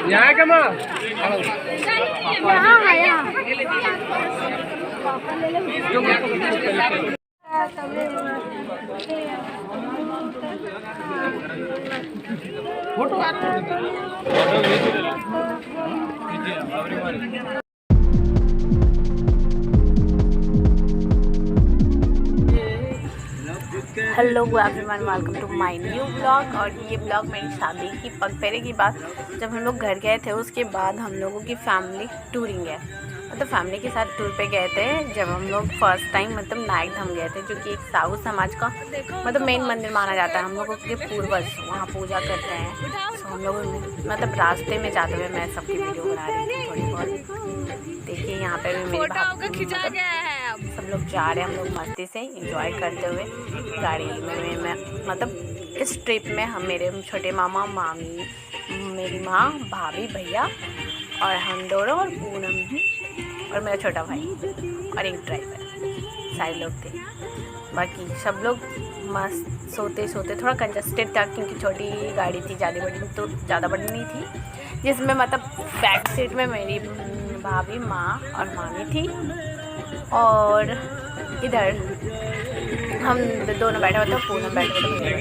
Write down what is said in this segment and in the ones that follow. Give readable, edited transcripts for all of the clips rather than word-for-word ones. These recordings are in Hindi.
यहाँ क्या माँ photo hello everyone, welcome to my new blog. और ये ब्लॉग मेरी शादी की पगफेरे की बात, जब हम लोग घर गए थे उसके बाद हम लोगों की फैमिली टूरिंग है, मतलब फैमिली के साथ टूर पे गए थे। जब हम लोग फर्स्ट टाइम मतलब नायक धाम गए थे, जो कि एक साहू समाज का मतलब मेन मंदिर माना जाता है। हम लोगों के पूर्वज वहाँ पूजा करते हैं। तो हम लोग मतलब रास्ते में जाते हुए मैं सबकी वीडियो बना रही थी थोड़ी बहुत। देखिए यहाँ पे भी मेरे सब लोग जा रहे हैं, हम लोग मस्ती से एंजॉय करते हुए गाड़ी में। मैं मतलब इस ट्रिप में हम मेरे छोटे मामा, मामी, मेरी माँ, भाभी, भैया और हम दोनों और पूनम भी और मेरा छोटा भाई और एक ड्राइवर, सारे लोग थे। बाकी सब लोग मस्त सोते सोते, थोड़ा कंजस्टेड था क्योंकि छोटी गाड़ी थी, ज़्यादा बड़ी नहीं थी, जिसमें मतलब बैक सीट में मेरी भाभी, माँ और मामी थी और इधर हम दोनों बैठे हुए थे, पूनम बैठे हुए थे।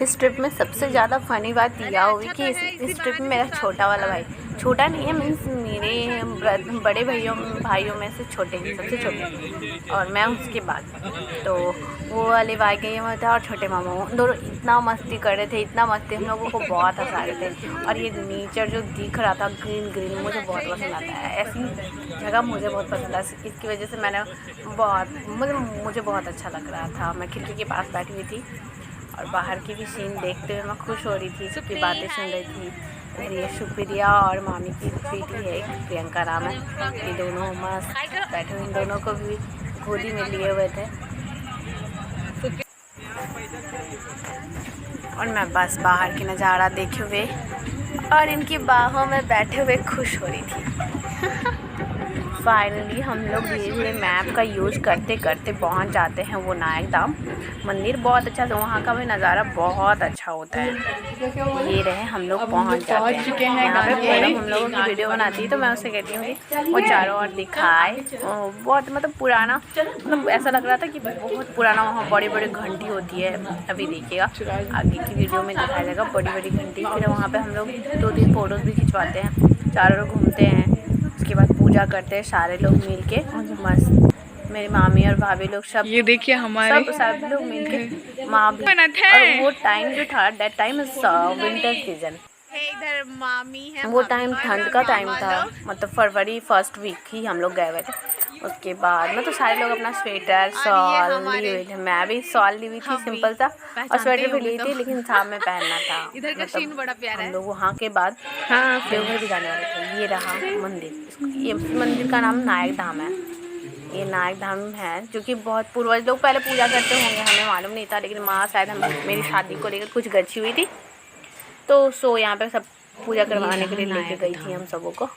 इस ट्रिप में सबसे ज़्यादा फ़नी बात यह हुई कि इस ट्रिप में मेरा छोटा वाला भाई, छोटा नहीं है मीन्स मेरे बड़े भाइयों में से सबसे छोटे, और मैं उसके बाद। तो वो वाले भाई के ये था और छोटे मामा, वो दोनों इतना मस्ती कर रहे थे, इतना मस्ती, हम लोगों को बहुत हंसा रहे थे। और ये नेचर जो दिख रहा था ग्रीन ग्रीन, मुझे बहुत पसंद आता है, ऐसी जगह मुझे बहुत पसंद है। इसकी वजह से मैंने मुझे बहुत अच्छा लग रहा था। मैं खिड़की के पास बैठी हुई थी और बाहर की भी सीन देखते हुए मैं खुश हो रही थी, सबकी बातें सुन रही थी। और ये सुप्रिया और मामी की बेटी है, एक प्रियंका नाम है, ये दोनों मस्त बैठे हुए, इन दोनों को भी गोदी में लिए हुए थे और मैं बस बाहर की नज़ारा देखे हुए और इनकी बाहों में बैठे हुए खुश हो रही थी। फाइनली हम लोग धीरे धीरे मैप का यूज़ करते करते पहुंच जाते हैं वो नायक धाम मंदिर। बहुत अच्छा, तो वहाँ का भी नज़ारा बहुत अच्छा होता है। ये रहे हम लोग पहुँच जाते हैं यहाँ पे। पूनम हम लोगों की वीडियो बनाती है तो मैं उससे कहती हूँ कि वो चारों ओर दिखाए। बहुत मतलब पुराना, मतलब ऐसा लग रहा था कि बहुत पुराना वहाँ बड़ी बड़ी घंटी होती है। अभी देखिएगा आगे की वीडियो में दिखाया जाएगा बड़ी बड़ी घंटी। फिर वहाँ पर हम लोग 2-3 फ़ोटोज़ भी खिंचवाते हैं, चारों ओर घूमते हैं, उसके बाद पूजा करते हैं सारे लोग मिल के मस्त। मेरी मामी और भाभी लोग सब, ये देखिए हमारे सब लोग मिल के, माँ भी। और वो टाइम जो था, that time is winter season. इधर मामी है, वो टाइम ठंड का टाइम था, मतलब फरवरी फर्स्ट वीक ही हम लोग गए हुए थे। उसके बाद मतलब सारे लोग अपना स्वेटर शॉल लिए हुए थे, मैं भी शॉल ली हुई थी सिंपल सा, और स्वेटर भी ली थी लेकिन साथ में पहनना था। इधर का सीन बड़ा प्यारा है। हम लोग वहाँ के बाद देवघर भी जाने वाले थे। ये रहा मंदिर, ये मंदिर का नाम नायक धाम है। ये नायक धाम है जो कि बहुत पूर्वज लोग पहले पूजा करते होंगे, हमें मालूम नहीं था, लेकिन माँ शायद मेरी शादी को लेकर कुछ गच्छी हुई थी, तो यहाँ पे सब पूजा करवाने के लिए लेके गई थी हम सबों को।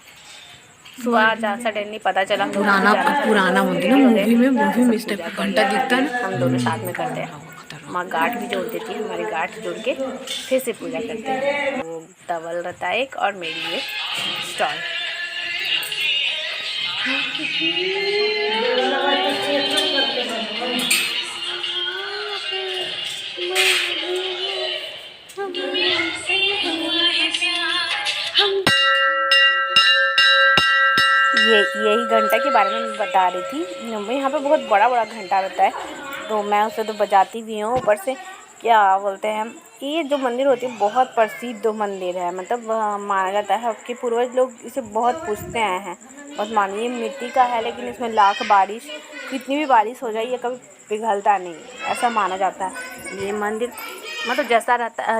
सुबह सडनली पता चला पुराना मंदिर ना, मूवी में स्टेप घंटा दिखता है, हम दोनों साथ में करते हैं। माँ गांठ भी जोड़ देती है, हमारी गांठ जोड़ के फिर से पूजा करते हैं। वो टवल रहता है एक, और मेरी ये स्टॉल। यही घंटा के बारे में मैं बता रही थी। यहाँ पे बहुत बड़ा बड़ा घंटा रहता है, तो मैं उसे तो बजाती भी हूँ। ऊपर से क्या बोलते हैं, ये जो मंदिर होती है बहुत प्रसिद्ध मंदिर है, मतलब माना जाता है कि पूर्वज लोग इसे बहुत पूजते आए हैं। बस मानिए मिट्टी का है, लेकिन इसमें लाख बारिश, कितनी भी बारिश हो जाए ये कभी पिघलता नहीं, ऐसा माना जाता है। ये मंदिर मतलब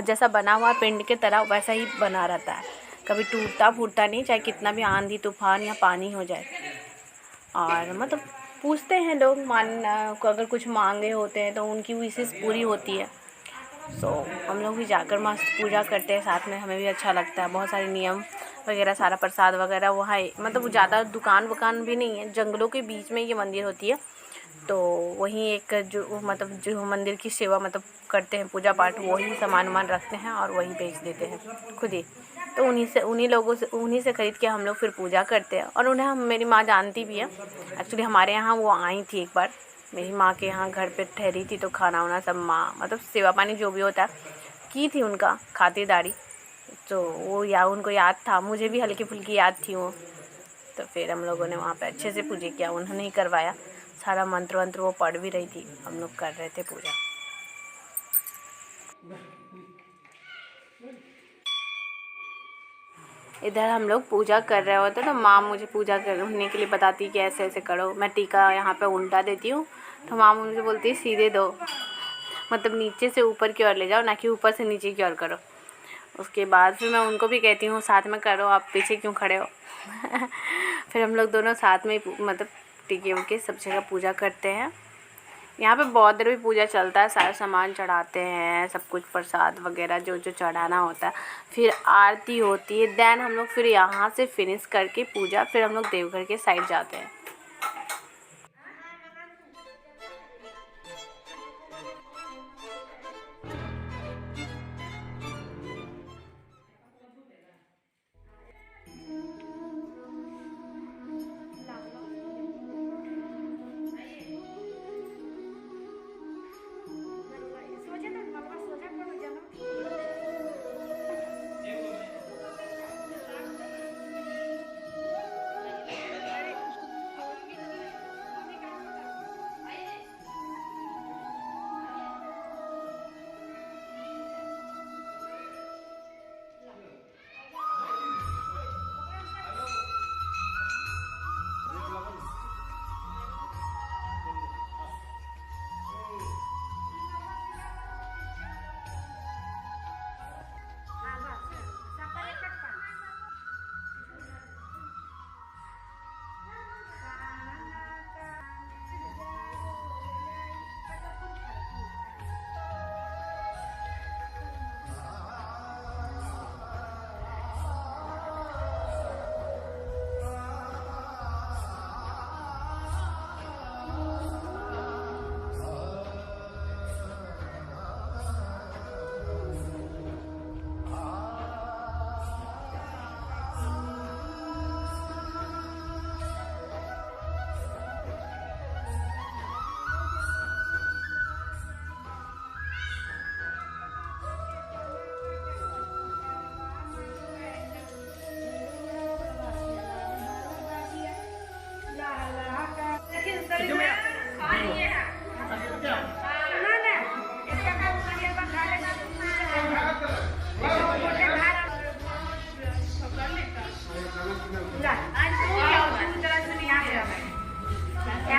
जैसा बना हुआ पिंड के तरह वैसा ही बना रहता है, कभी टूटता फूटता नहीं, चाहे कितना भी आंधी तूफान या पानी हो जाए। और मतलब पूछते हैं लोग, अगर कुछ मांगे होते हैं तो उनकी विशेष पूरी होती है। सो हम लोग भी जाकर मस्त पूजा करते हैं साथ में, हमें भी अच्छा लगता है। बहुत सारे नियम वगैरह सारा प्रसाद वगैरह वहाँ मतलब ज़्यादा दुकान वुकान भी नहीं है, जंगलों के बीच में ये मंदिर होती है। तो वहीं एक जो मतलब जो मंदिर की सेवा मतलब करते हैं पूजा पाठ, वही सामान वामान रखते हैं और वही बेच देते हैं खुद ही। तो उन्हीं से ख़रीद के हम लोग फिर पूजा करते हैं। और उन्हें मेरी माँ जानती भी है। एक्चुअली हमारे यहाँ वो आई थी एक बार, मेरी माँ के यहाँ घर पे ठहरी थी, तो खाना वाना सब माँ मतलब सेवा पानी जो भी होता है की थी, उनका खातिरदारी। तो वो उनको याद था, मुझे भी हल्की फुल्की याद थी वो। तो फिर हम लोगों ने वहाँ पे अच्छे से पूजा किया, उन्होंने ही करवाया सारा। मंत्र वंत्र वो पढ़ भी रही थी, हम लोग कर रहे थे पूजा। इधर हम लोग पूजा कर रहे होते तो माँ मुझे पूजा करने के लिए बताती कि ऐसे ऐसे करो। मैं टीका यहाँ पे उल्टा देती हूँ, तो माँ मुझे बोलती है सीधे दो, मतलब नीचे से ऊपर की ओर ले जाओ, ना कि ऊपर से नीचे की ओर करो। उसके बाद फिर मैं उनको भी कहती हूँ साथ में करो, आप पीछे क्यों खड़े हो। फिर हम लोग दोनों साथ में मतलब टीके उके सब जगह पूजा करते हैं। यहाँ पे बहुत देर भी पूजा चलता है, सारा सामान चढ़ाते हैं, सब कुछ प्रसाद वगैरह जो जो चढ़ाना होता है। फिर आरती होती है। देन हम लोग फिर यहाँ से फिनिश करके पूजा फिर हम लोग देवघर के साइड जाते हैं।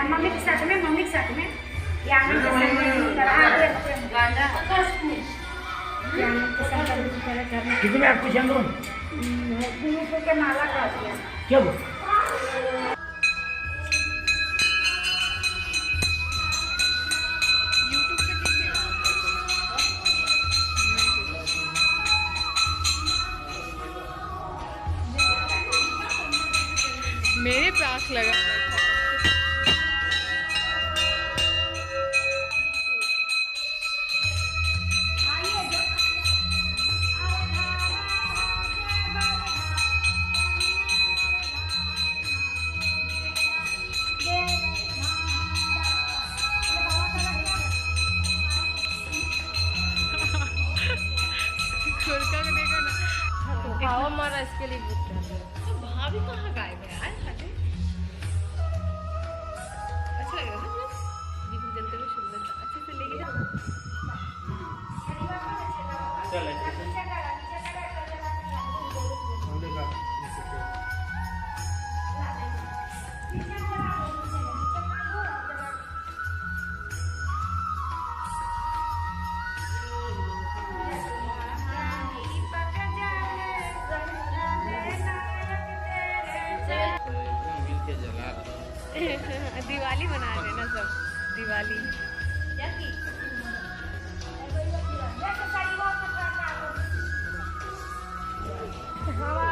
मम्मी के साथ में या कितने में आपको जान दो के माला कर दिया क्या मेरे पे आँख लगा। देखा ना, आओ हमारा इसके लिए बुक कर दो। तो भाभी कहाँ गायब है यार? अच्छा लग रहा है ना, दीप जलते हुए सुंदर अच्छे से लेके जाओ। दिवाली मना रहे ना सब, दिवाली। हवा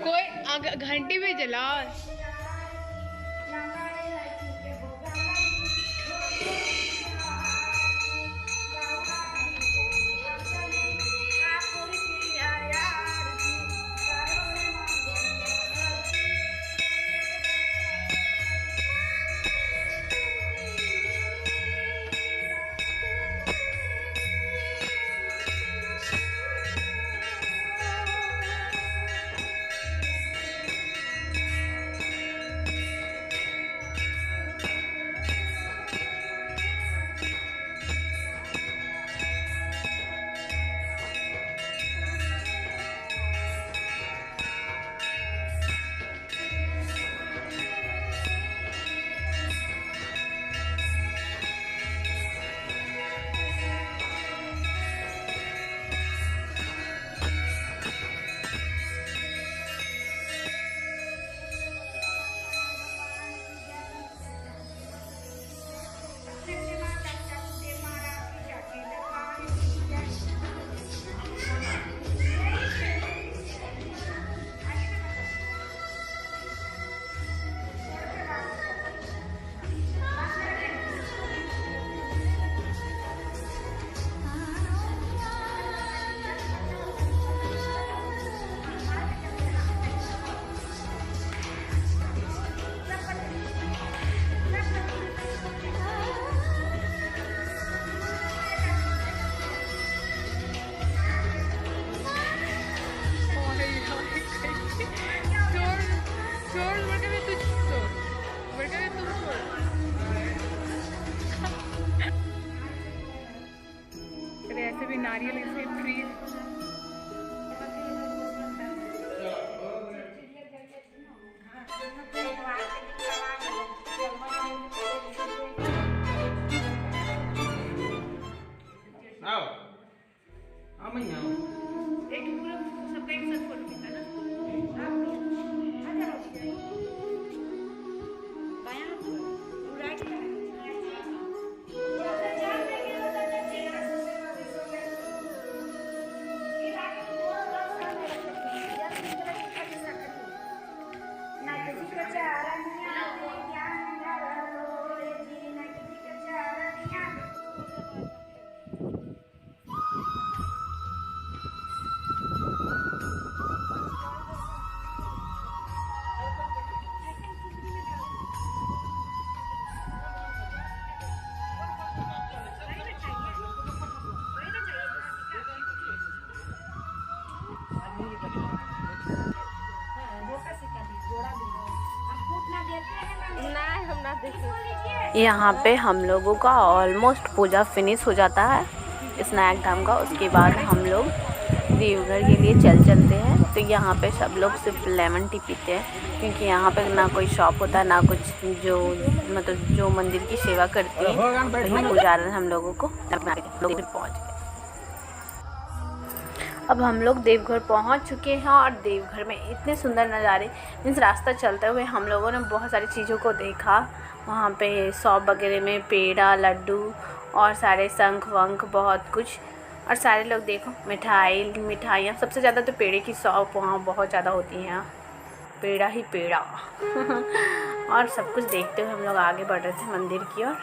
कोई घंटी भी जला ऐसे भी नारियल इसके फ्री एक पूरा सबका एक साथ फोटो खींचा ना यहाँ पे हम लोगों का ऑलमोस्ट पूजा फिनिश हो जाता है स्नैक टाइम का। उसके बाद हम लोग देवघर के लिए चलते हैं। तो यहाँ पे सब लोग सिर्फ लेमन टी पीते हैं क्योंकि यहाँ पे ना कोई शॉप होता है ना कुछ जो मतलब जो मंदिर की सेवा करती है वही पुजारन हम लोगों को पहुँच गए। अब हम लोग देवघर पहुंच चुके हैं और देवघर में इतने सुंदर नज़ारे, मीन्स रास्ता चलते हुए हम लोगों ने बहुत सारी चीज़ों को देखा। वहाँ पे शॉप वगैरह में पेड़ा, लड्डू और सारे शंख वंख बहुत कुछ, और सारे लोग देखो मिठाइयाँ, सबसे ज़्यादा तो पेड़े की शॉप वहाँ बहुत ज़्यादा होती हैं, पेड़ा ही पेड़ा और सब कुछ देखते हुए हम लोग आगे बढ़ रहे थे मंदिर की ओर।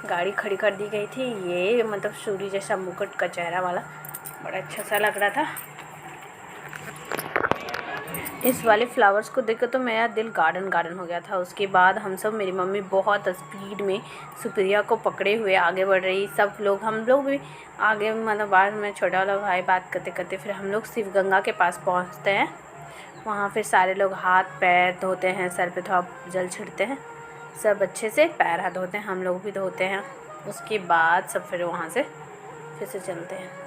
गाड़ी खड़ी कर दी गई थी। ये मतलब सूर्य जैसा मुकुट का चेहरा वाला बड़ा अच्छा सा लग रहा था। इस वाले फ्लावर्स को देखकर तो मेरा दिल गार्डन हो गया था। उसके बाद हम सब, मेरी मम्मी बहुत स्पीड में सुप्रिया को पकड़े हुए आगे बढ़ रही, सब लोग, हम लोग भी आगे, मतलब बाद में छोटा वाला भाई बात करते करते फिर हम लोग शिव गंगा के पास पहुंचते हैं। वहाँ फिर सारे लोग हाथ पैर धोते हैं, सर पे थोड़ा जल छिड़ते हैं, सब अच्छे से पैर हाथ धोते हैं, हम लोग भी धोते हैं। उसके बाद सब फिर वहाँ से फिर से चलते हैं।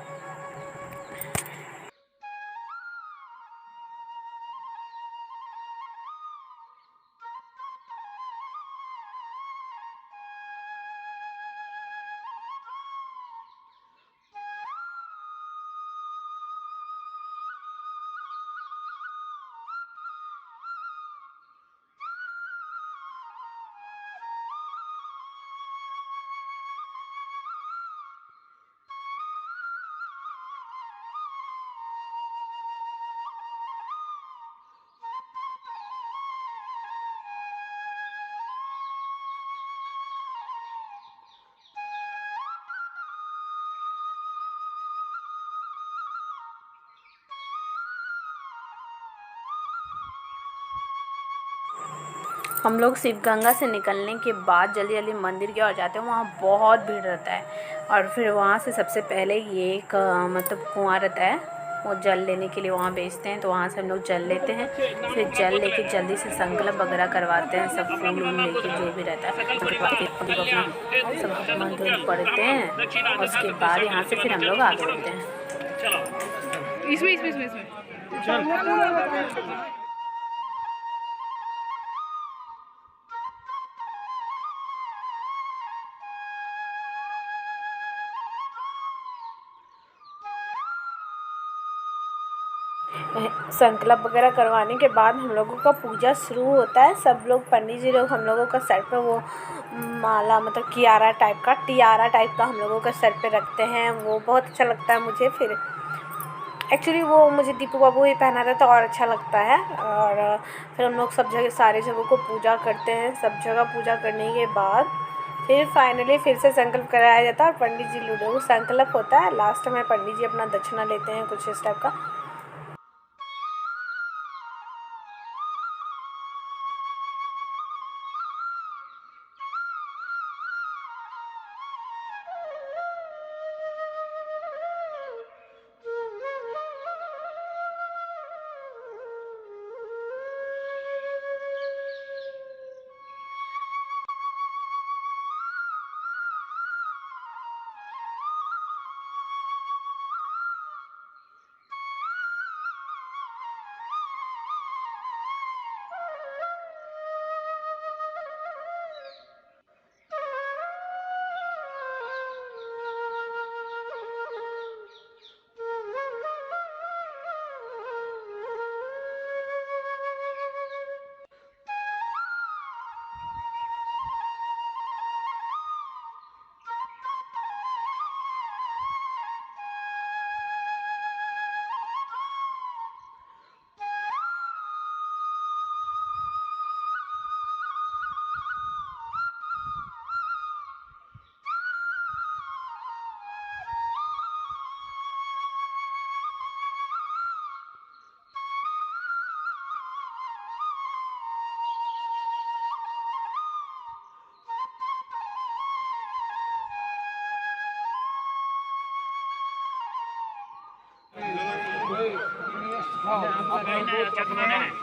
हम लोग शिव गंगा से निकलने के बाद जल्दी जल्दी मंदिर की ओर जाते हैं। वहाँ बहुत भीड़ रहता है और फिर वहाँ से सबसे पहले ये एक मतलब कुआं रहता है, वो जल लेने के लिए वहाँ बेचते हैं, तो वहाँ से हम लोग जल लेते हैं। फिर जल लेके जल्दी से संकल्प वगैरह करवाते हैं, सब फूल वूल लेके जो भी रहता है अपना सब मंदिर पढ़ते हैं। उसके बाद यहाँ से फिर हम लोग आगे बढ़ते हैं। इसमें संकल्प वगैरह करवाने के बाद हम लोगों का पूजा शुरू होता है। सब लोग, पंडित जी लोग हम लोगों का सर पे वो माला, मतलब टियारा टाइप का हम लोगों का सर पे रखते हैं। वो बहुत अच्छा लगता है मुझे। फिर एक्चुअली वो मुझे दीपू बाबू ही पहना था तो और अच्छा लगता है। और फिर हम लोग सब जगह, सारे जगहों को पूजा करते हैं। सब जगह पूजा करने के बाद फिर फाइनली फिर से संकल्प कराया जाता है और पंडित जी लूडो संकल्प होता है। लास्ट में पंडित जी अपना दक्षिणा लेते हैं कुछ इस टाइप का।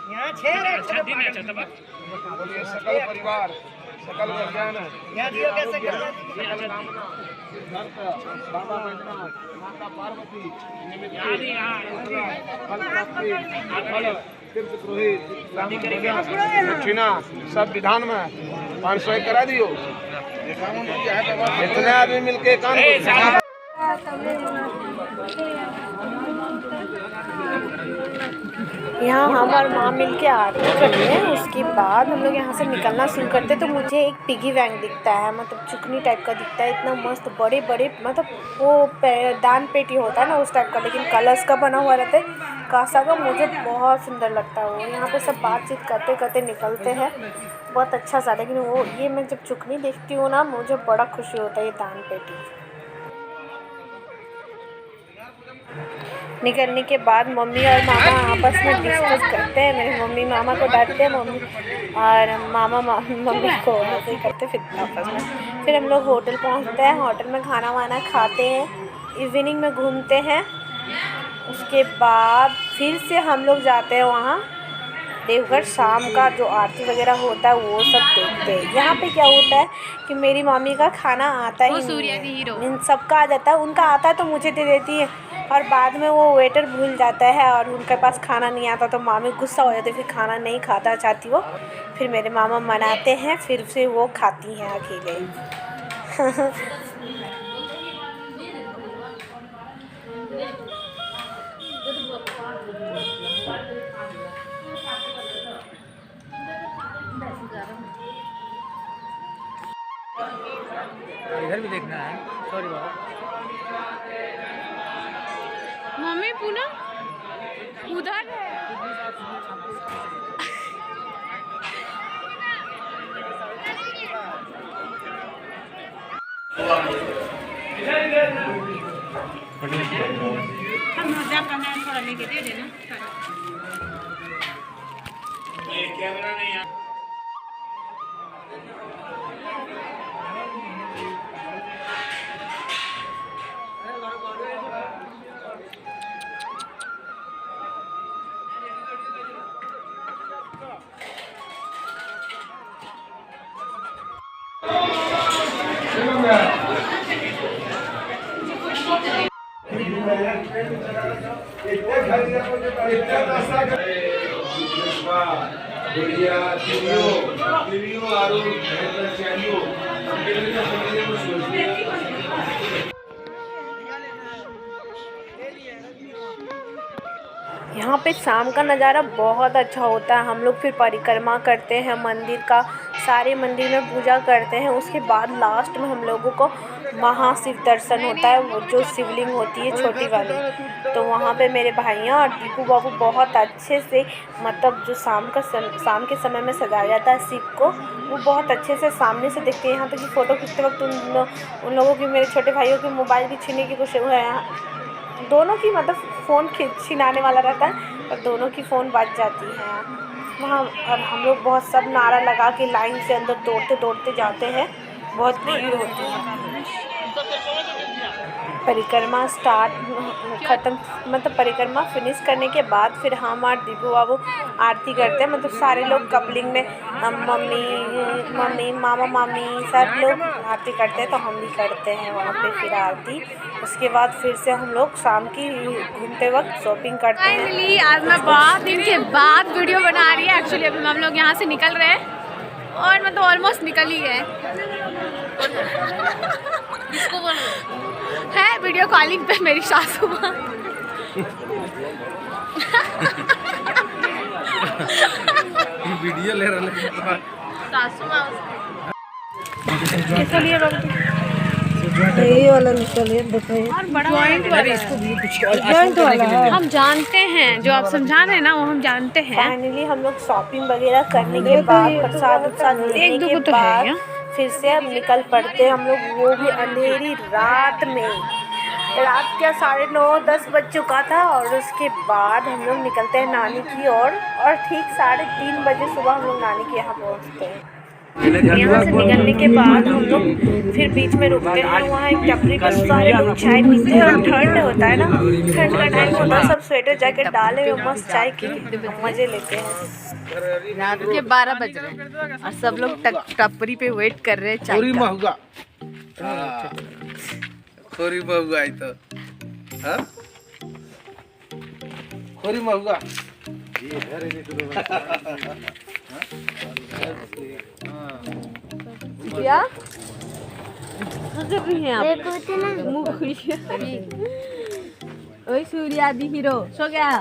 यहाँ 6 बोलिए सकल परिवार सकल कल्याण यहाँ दियो कैसे बाबा बैजनाथ माता पार्वती तीर्थ पुरोहित दक्षिणा सब विधान में 500 करा दियो। इतने आदमी मिलके काम यहाँ हम और माँ मिल के आरती करते हैं। उसके बाद हम लोग यहाँ से निकलना शुरू करते हैं। तो मुझे एक पिगी बैंक दिखता है, मतलब चुकनी टाइप का दिखता है, इतना मस्त बड़े बड़े, मतलब वो दान पेटी होता है ना उस टाइप का, लेकिन कलश का बना हुआ रहता है कांसा का। मुझे बहुत सुंदर लगता है वो। यहाँ पे सब बातचीत करते करते निकलते हैं, बहुत अच्छा सा। लेकिन वो ये मैं जब चुकनी देखती हूँ ना, मुझे बड़ा खुशी होता है ये दान पेटी। निकलने के बाद मम्मी और मामा आपस में डिस्कस करते हैं। मेरी मम्मी मामा को डांटते हैं, मम्मी और मामा मम्मी को ऐसे ही करते फिर आपस में। फिर हम लोग होटल पहुंचते हैं, होटल में खाना वाना खाते हैं, इवनिंग में घूमते हैं। उसके बाद फिर से हम लोग जाते हैं वहाँ देवघर। शाम का जो आरती वगैरह होता है वो सब देखते हैं। यहाँ पे क्या होता है कि मेरी मम्मी का खाना आता ही नहीं है, इन सबका आ जाता है, उनका आता है तो मुझे दे देती है, और बाद में वो वेटर भूल जाता है और उनके पास खाना नहीं आता तो मामी गुस्सा हो जाती है, फिर खाना नहीं खाता चाहती वो। फिर मेरे मामा मनाते हैं, फिर से वो खाती हैं अकेले। इधर भी देखना है, सॉरी बाबा। मम्मी पूनम उधर हम मजा करना है, थोड़ा लेके दे देना। कैमरा नहीं है। यहाँ पे शाम का नज़ारा बहुत अच्छा होता है। हम लोग फिर परिक्रमा करते हैं मंदिर का, सारे मंदिर में पूजा करते हैं। उसके बाद लास्ट में हम लोगों को महाशिव दर्शन होता है, वो जो शिवलिंग होती है छोटी वाली, तो वहाँ पे मेरे भाइयाँ और दीपू बाबू बहुत अच्छे से, मतलब जो शाम के समय में सजाया जाता है शिव को, वो बहुत अच्छे से सामने से देखते हैं। यहाँ तक कि फ़ोटो खींचते वक्त उन लोगों की, मेरे छोटे भाइयों की मोबाइल भी छीनने की कोशिश हुआ है। दोनों की, मतलब फ़ोन छिनाने वाला रहता है और दोनों की फ़ोन बच जाती है वहाँ। और हम लोग बहुत सब नारा लगा के लाइन से अंदर दौड़ते जाते हैं, बहुत भीड़ होती है। परिक्रमा ख़त्म, मतलब परिक्रमा फिनिश करने के बाद फिर हम और दीपू बाबू आरती करते हैं। मतलब सारे लोग कपलिंग में, मम्मी मामा मामी सब लोग आरती करते हैं, तो हम भी करते हैं वहाँ पे फिर आरती। उसके बाद फिर से हम लोग शाम की घूमते वक्त शॉपिंग करते हैं। फाइनली आज मैं बहुत दिन के बाद वीडियो बना रही है। एक्चुअली अभी हम लोग यहाँ से निकल रहे हैं और मतलब ऑलमोस्ट निकल ही गए है वीडियो कॉलिंग पे मेरी सासू माँ। वीडियो ले रहे सासू माँ यही वाला निकलिए और बड़ा पॉइंट वाला हम जानते हैं, जो आप समझा रहे हैं ना वो हम जानते हैं। फाइनली हम लोग शॉपिंग वगैरह करने के बाद, प्रसाद लेने के बाद फिर से अब निकल पड़ते हैं हम लोग, वो भी अंधेरी रात में। रात क्या 9:30-10 बज चुका था। और उसके बाद हम लोग निकलते हैं नानी की ओर, और ठीक 3:30 बजे सुबह हम लोग नानी के यहाँ पहुँचते हैं। यहाँ से निकलने के बाद हम लोग फिर बीच में रुकते हैं, वहाँ एक टपरी पर सारे लोग चाय पीते हैं। और ठंड होता है ना, ठंड का टाइम होता है, सब स्वेटर जैकेट डाले हुए मस्त चाय की मज़े लेते हैं। रात के 12 बज रहे हैं और सब लोग टपरी पे वेट कर रहे हैं चाय का। महंगा खोरी महंगा आई तो हाँ खोरी महंगा क्या कर रही हैं आप? मुँह खुश है। ओए सूर्या दी हीरो सो गया।